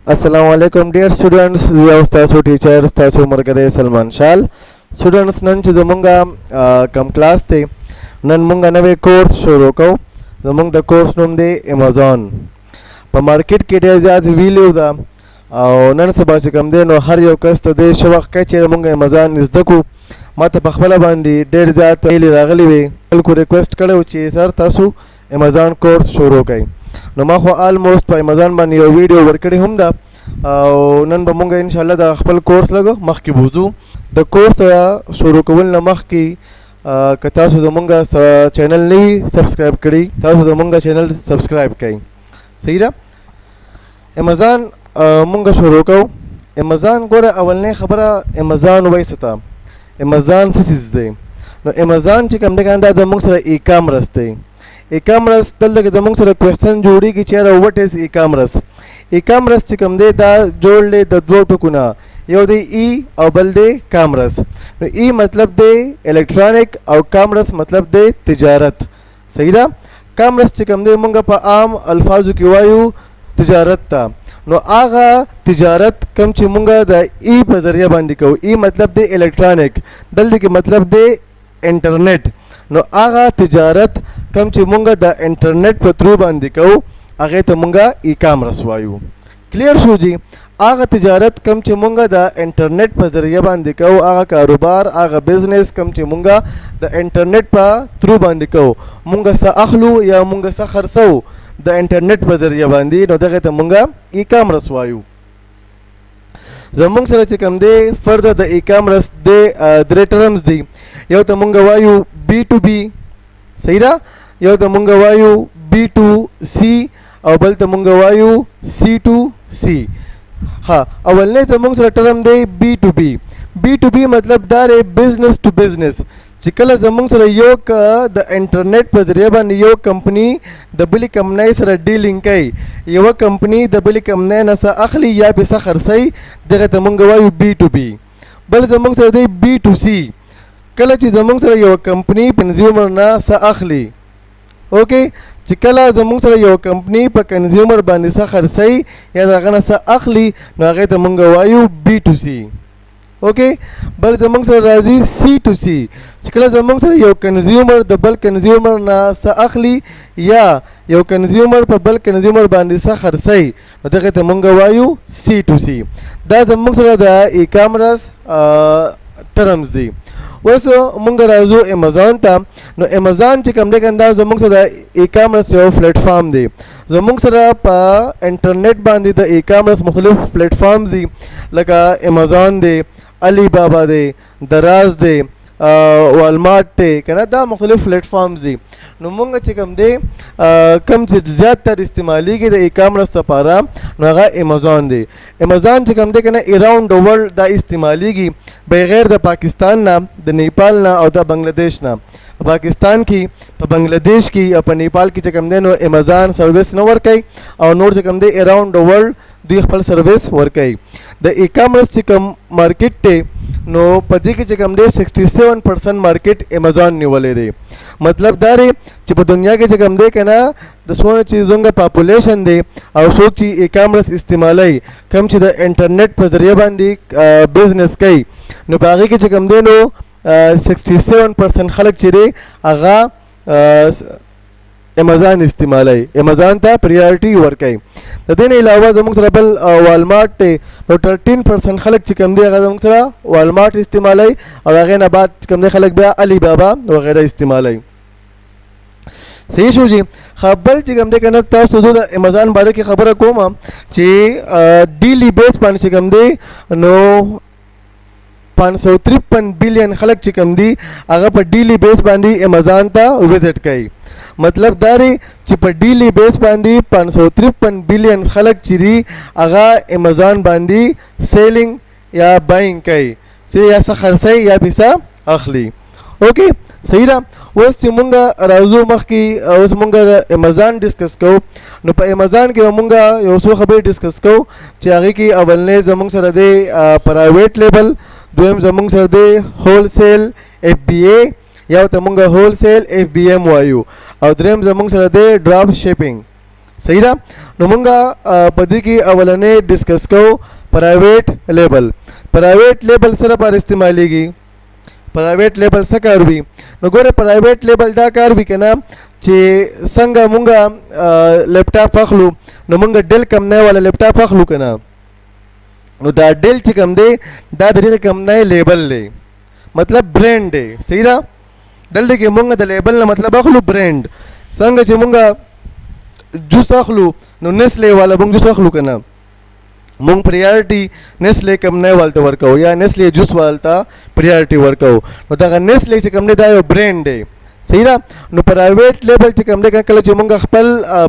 Assalamualaikum dear students, we are Stasu teacher Stasu Margare Salman Shal. Students nan ci zamunga kam class te nan munga nave course shuru ko zamung the course num de Amazon pa market ke de zat video da او نن سبا چې کوم دی نو هر یو کس ته د شوق کوي چې موږ امازان زده کو ماته په خپل باندې ډېر زیات ایلی راغلی وي خلکو ریکوست کړو چې سر تاسو امازان کورس شروع کړئ نو ما خو آلموست په امازان باندې یو ویډیو ورکړی هم ده او نن به موږ ان شاء الله د خپل کورس لګو مخکې بوزو د کورس شروع کول نه مخکې که تاسو زمونږ چینل نه سبسکرایب کړئ تاسو زمونږ چینل سبسکرایب کړئ صحیح ده امازان مونږ شروع کوو امازان ګوره اولنۍ خبره امازان وایسته امازان څه څیز دی نو امازان چې کوم دی کنه دا زمونږ سره ای کامرس دی ای کامرس دلته کې زمونږ سره کوېسچن جوړېږي چې یاره وټ از ای کامرس ای کامرس چې کوم دی دا جوړ دی د دوو ټکو نه یو دی ای او بل دی کامرس نو ای مطلب دی الکترانیک او کامرس مطلب دی تجارت صحیح ده کامرس چې کوم دی مونږ په عام الفاظو کې وایو تجارت ته نو هغه تجارت کم چې مونږ د ای په ذریعہ باندې کوو ای مطلب دی الکترانیک دلته کې مطلب دی انټرنیټ نو هغه تجارت کم چې مونږ د انټرنیټ په تھرو باندې کوو هغه ته مونږ ای کامرس وایو کلیر شو جی هغه تجارت کم چې مونږ د انټرنیټ په ذریعہ باندې کوو هغه کاروبار هغه بزنس کم چې مونږ د انټرنیټ په تھرو باندې کوو مونږ څه اخلو یا مونږ څه خرڅو د انټرنیټ په ذریعہ باندې نو دغه ته مونږ ای کامرس وایو زمونږ سره چې کوم دی فردر د ای کامرس د درې ټرمز دی یو ته مونږ وایو بی ټو بی صحیح ده یو ته مونږ وایو بی ټو سی او بل ته مونږ وایو سی ټو سی ها اولنی زمونږ سره ټرم دی بی ټو بی بی ټو بی مطلب دا دی بزنس ټو بزنس چې کله زمونږ سره یو د انټرنیټ په ذریعہ باندې یو کمپنی د بلې کمپنۍ سره ډیلینګ کوي یوه کمپنی د بلې کمپنۍ نه څه اخلي یا پې څه خرڅوي دغه ته مونږ وایو بی ټو بی بل زمونږ سره دی بی ټو سی کله چې زمونږ سره یو کمپنی کنزیومر نه څه اخلي اوکې چې کله زمونږ سره یو کمپنی په کنزیومر باندې څه خرڅوي یا د هغه نه څه اخلي نو هغې ته مونږ وایو بی ټو سی اوکې بل زمونږ سره راځي سی ټو سی چې کله زمونږ سره یو کنزیومر د بل کنزیومر نه څه اخلي یا یو کنزیومر په بل کنزیومر باندې څه خرڅوي نو دغې ته مونږ وایو سی ټو سی دا زمونږ سره د ای کامرس ټرمز دی اوس مونږ راځو امازان ته نو امازان چې کوم دی کنه دا زمونږ سره د ای کامرس یو پلیټفارم دی زمونږ سره په انټرنیټ باندې د ای کامرس مختلف پلیټفارمز دي لکه امازان دی علی بابا دی دراز دی والمارټ دی کنه دا مختلف پلیټفارمز دي نو مونږ چې کوم دی کم چې زیات تر استعمالیږي د ای کامرس لپاره نو هغه امازان دی امازان چې کوم دی کنه اراوند د ورلد دا استعمالیږي بغیر د پاکستان نه د نیپال نه او د بنگلادیش نه پاکستان کې په بنگلادیش کې او په نیپال کې چې کوم دی نو امازان سروس نه ورکوي او نور چې کوم دی اراوند د ورلد دوی خپل سروس ورکوي د ای کامرس چې کوم مارکیټ دی نو په دې کې چې کوم دی 67% مارکیټ امازان نیولی دی مطلب دا دی چې په دنیا کې چې کوم دی که نه د څونه چې زموږ پاپولیشن دی او څوک چې ای کامرس استعمالوي کم چې د انټرنیټ په ذریعه باندې بزنس کوي نو په هغې کې چې کوم دی نو 67% خلک چې دی هغه امازان استعمالوي امازان ته پریارټي ورکوي د دې نه علاوه زموږ سره بل والمارټ دی نو 13% خلک چې کوم دی هغه زموږ سره والمارټ استعمالوي او هغې نه بعد کوم دی خلک بیا علی بابا وغیره استعمالوي صحیح شو جی بل چې کوم دی که نه تاسو زه د امازان باره کې خبره کوم چې ډیلی بیس باندې چې کوم دی نو 553 بلین خلک چې کوم دی هغه په ډیلی بیس باندې امازان ته وزټ کوي مطلب دا دی چې په ډیلی بیس باندې 553 بلین خلک چې دي هغه امازان باندې سیلینګ یا باینګ کوي چې یا څه خرڅوي یا پیسه اخلي اوکې صحیح ده اوس چې مونږ راځو مخکې اوس مونږ امازان ډسکس کوو نو په امازان کې به مونږ یو څو خبرې ډسکس کوو چې هغې کې اولنی زمونږ سره دی پرایویټ لیبل دویم زمونږ سره دی هول سیل اف بی اے یا ته مونږ هول سیل اف بی ایم وایو او دریم زمونږ سره دی ډراپ شیپینګ صحیح ده نو مونږه پدې کې اولنې ډسکس کوو پرایویټ لیبل. پرایویټ لیبل سره پر استعمالیږي. پرایویټ لیبل څه کار وي؟ نو ګوره پرایویټ لیبل دا کار وي کنه چې څنګه مونږه لیپټاپ اخلو نو مونږه ډیل کمپنۍ والا لیپټاپ اخلو کنه نو دا ډیل چې کم دی دا د دې کمپنۍ لیبل دی مطلب برانډ دی. صحیح ده؟ دلته کې مونږ د لیبل نه مطلب اخلو برانډ. څنګه چې مونږه جوس اخلو نو نسلې والا مونږ جوس اخلو کنه مونږ پریارټي نسلې کمپنۍ والته ورکو یا نسلې جوس والته پریارټي ورکو نو دا نسلې چې کوم دی دا یو برانډ دی. صحیح ده؟ نو پرایویټ لیبل چې کوم دی کله چې مونږ خپل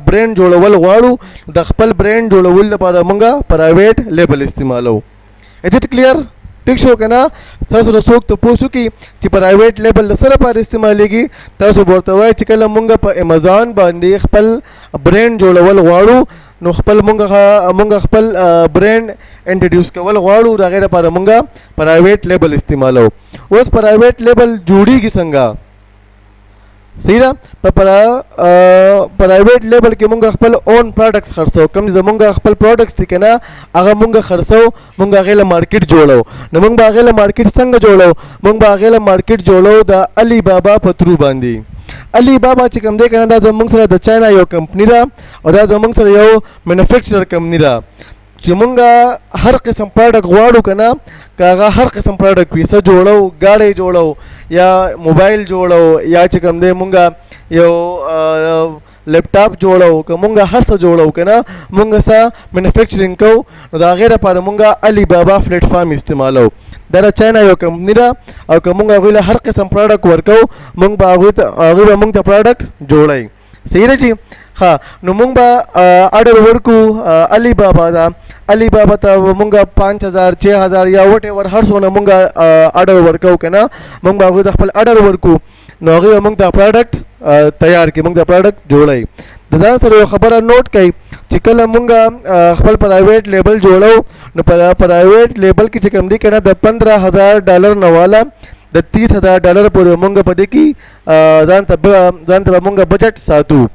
برانډ جوړول غواړو د خپل برانډ جوړول لپاره مونږ پرایویټ لیبل استعمالو. از اټ کلیر؟ ٹھیک شو کنه تاسو د څوک ته پوښتنه کی چې پرایویټ لیبل سره پر استعمالیږي تاسو ورته وایي چې کله مونږ په امازون باندې خپل برانډ جوړول غواړو نو خپل مونږ خپل برانډ انټروډیوس کول غواړو دا غیر لپاره مونږ پرایویټ لیبل استعمالو. اوس پرایویټ لیبل جوړیږي څنګه؟ صحیح ده؟ په پرایویټ لیبل کې مونږ خپل اون پروډکټس خرڅو کوم زمونږ خپل پروډکټس دي کنه هغه مونږ خرڅو مونږ هغه له مارکیټ جوړو. نو مونږ هغه له مارکیټ څنګه جوړو؟ مونږ هغه له مارکیټ جوړو د علي بابا په ترو باندې. علي بابا چې کوم دی کنه دا زمونږ سره د چاینا یو کمپنی ده او دا زمونږ سره یو مینوفیکچرر کمپنی ده چې مونږ هر قسم پروډکټ غواړو کنه کاغه هر قسم پروډکټ وي څه جوړو ګاډي جوړو یا موبایل جوړو یا چې کوم دی مونږ یو لیپټاپ جوړو که مونږ هر څه جوړو کنه مونږ څه مینوفیکچرینګ کوو نو دا غیر لپاره مونږ علي بابا پلیټ فارم استعمالو. دا د چاینا یو کمپنی ده او که مونږ هغوی له هر قسم پروډکټ ورکو مونږ به هغوی به مونږ ته پروډکټ جوړوي. صحیح ده جی؟ ها نو مونږ به آرډر ورکو علي بابا دا علي بابا ته مونږ 5000 6000 یا وټ ایور هر څونه مونږ آرډر ورکو کنه مونږ به هغوی ته خپل آرډر ورکو نو هغوی مونږ ته پروډکټ تیار کړي مونږ ته پروډکټ جوړوي. د ځان سره یو خبره نوٹ کړئ چې کله مونږ خپل پرایویټ لیبل جوړو نو پرایویټ لیبل کې چې کوم دی کنه د $15,000 نه والا د $30,000 پورې مونږ په دې کې ځان ته مونږ بجټ ساتو.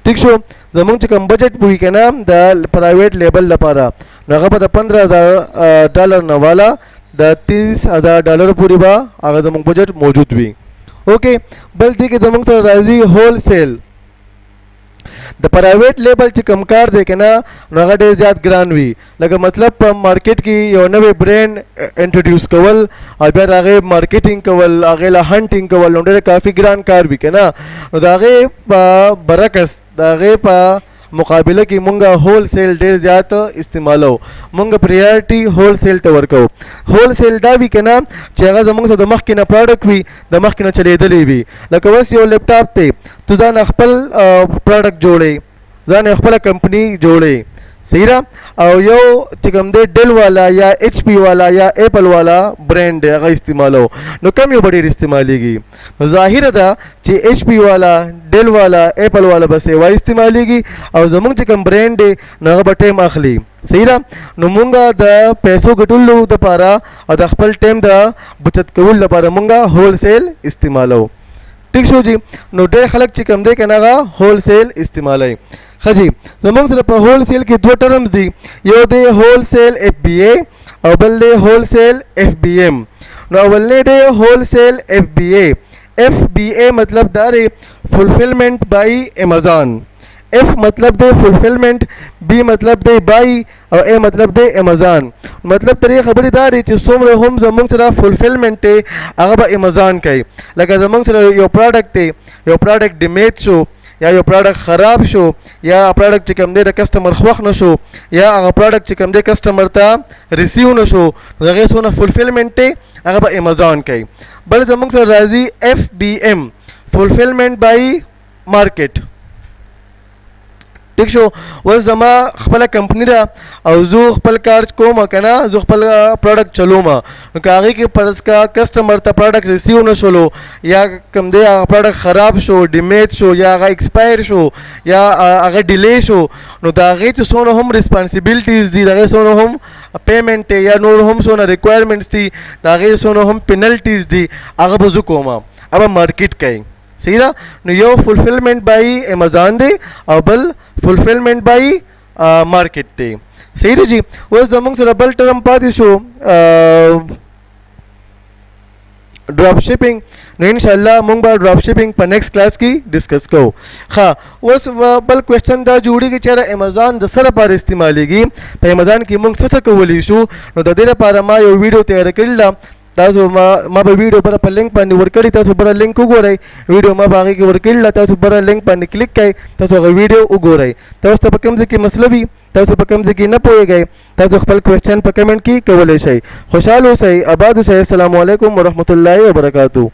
ٹھیک شو؟ زمونږ چې کوم بجټ وي کنه د پرایویټ لیبل لپاره نو هغه به د $15,000 نه والا د $30,000 پورې به هغه زمونږ بجټ موجود وي. اوکې بل دې کې زمونږ سره راځي هول سیل. د پرایویټ لیبل چې کم کار دی کنه نو هغه ډېر زیات ګران وي لکه مطلب په مارکیټ کې یو نوې برانډ انټروډیوس کول او بیا د هغې مارکیټینګ کول هغې له هنټینګ کول نو ډېر کافي ګران کار وي کنه نو د هغې په برعکس د هغې په مقابله کې مونږ هول سیل ډېر زیات استعمالو. مونږ پریارټي هول سیل ته ورکو. هول سیل دا وي کنه چې هغه زمونږ سره د مخکې نه پروډکټ وي د مخکې نه چلېدلی وي لکه اوس یو لیپټاپ دی تو ځان خپل پروډکټ جوړې ځان خپله کمپني جوړې. صحیح ده؟ او یو چې کوم دی ډیل والا یا ایچ پی والا یا ایپل والا برانډ دی هغه استعمالو نو کم یو به ډېر استعمالیږي. نو ظاهره ده چې ایچ پی والا ډیل والا ایپل والا به سیوا استعمالیږي او زمونږ چې کوم برانډ دی نو هغه به ټایم اخلي. صحیح ده؟ نو مونږ د پیسو ګټلو دپاره او د خپل ټایم د بچت کولو لپاره مونږ هول سیل استعمالو. ٹھیک شو جی؟ نو ډېر خلک چې کوم دی که نه هغه هول سیل استعمالوي. ښه جی زمونږ سره په هول سیل کې 2 ټرمز دي یو دی هول سیل اف بی اے او بل دی هول سیل اف بی ایم. نو اولنی دی هول سیل اف بی اے. اف بی اے مطلب دا دی فلفلمنٹ بائی امازون. اف مطلب دی فلفلمنٹ بی مطلب دی بائی او اے مطلب دی امازون. مطلب ترې خبرې دا دی چې څومره هم زمونږ سره فلفلمنٹ دی هغه به امازون کوي. لکه زمونږ سره یو پروډکټ دی یو پروډکټ ډیمیج شو یا یو پروډکټ خراب شو یا پروډکټ چې کوم دی د کسټمر خوښ نه شو یا هغه پروډکټ چې کوم دی کسټمر ته ریسیو نه شو نو هغې څونه فلفلمنٹ دی هغه به امازون کوي. بل زمونږ سره راځي اف بی ایم فلفلمنٹ بائی مارکیټ. ٹھیک شو؟ اوس زما خپله کمپنی ده او زه خپل کار کوم که نه زه خپل پروډکټ چلوم نو که هغې کې فرض کا کسټمر ته پروډکټ ریسیو نه شولو یا کوم دی هغه پروډکټ خراب شو ډیمیج شو یا هغه ایکسپایر شو یا هغه ډیلی شو نو د هغې چې څونه هم ریسپانسیبلټیز دي د هغې څونه هم پیمنټ یا نور هم څونه ریکوایرمنټس دي د هغې څونه هم پینلټیز دي هغه به زه کوم هغه مارکیټ کوي. صحیح ده؟ نو یو فلفلمنٹ بائی امازون دی او بل فلفلمنٹ بائی मार्केट ته صحیح دی جی اوس زمونږ سره بل ټرم پاتې شو drop shipping नو ان شاء الله مونږ به drop shipping په نیکسٹ کلاس کې ډیسکس کوو ها اوس بل کوېسچن دا جوړیږي چې امازون د سره لپاره استعمالیږي په امازون کې مونږ څه کولی شو نو د دې لپاره ما یو ویډیو تیار کړل تاسو ما په ویډیو پر په لینک باندې ورکړی تاسو پر لینک وګورئ ویډیو ما باغې کې ورکړل تاسو پر لینک باندې کلیک کړئ تاسو هغه ویډیو وګورئ تاسو په کوم ځای کې مسله وي تاسو په کوم ځای کې نه پوهیږئ تاسو خپل کوېسچن په کمنټ کې کولی شئ خوشحال اوسئ آباد اوسئ السلام علیکم ورحمت الله وبرکاتہ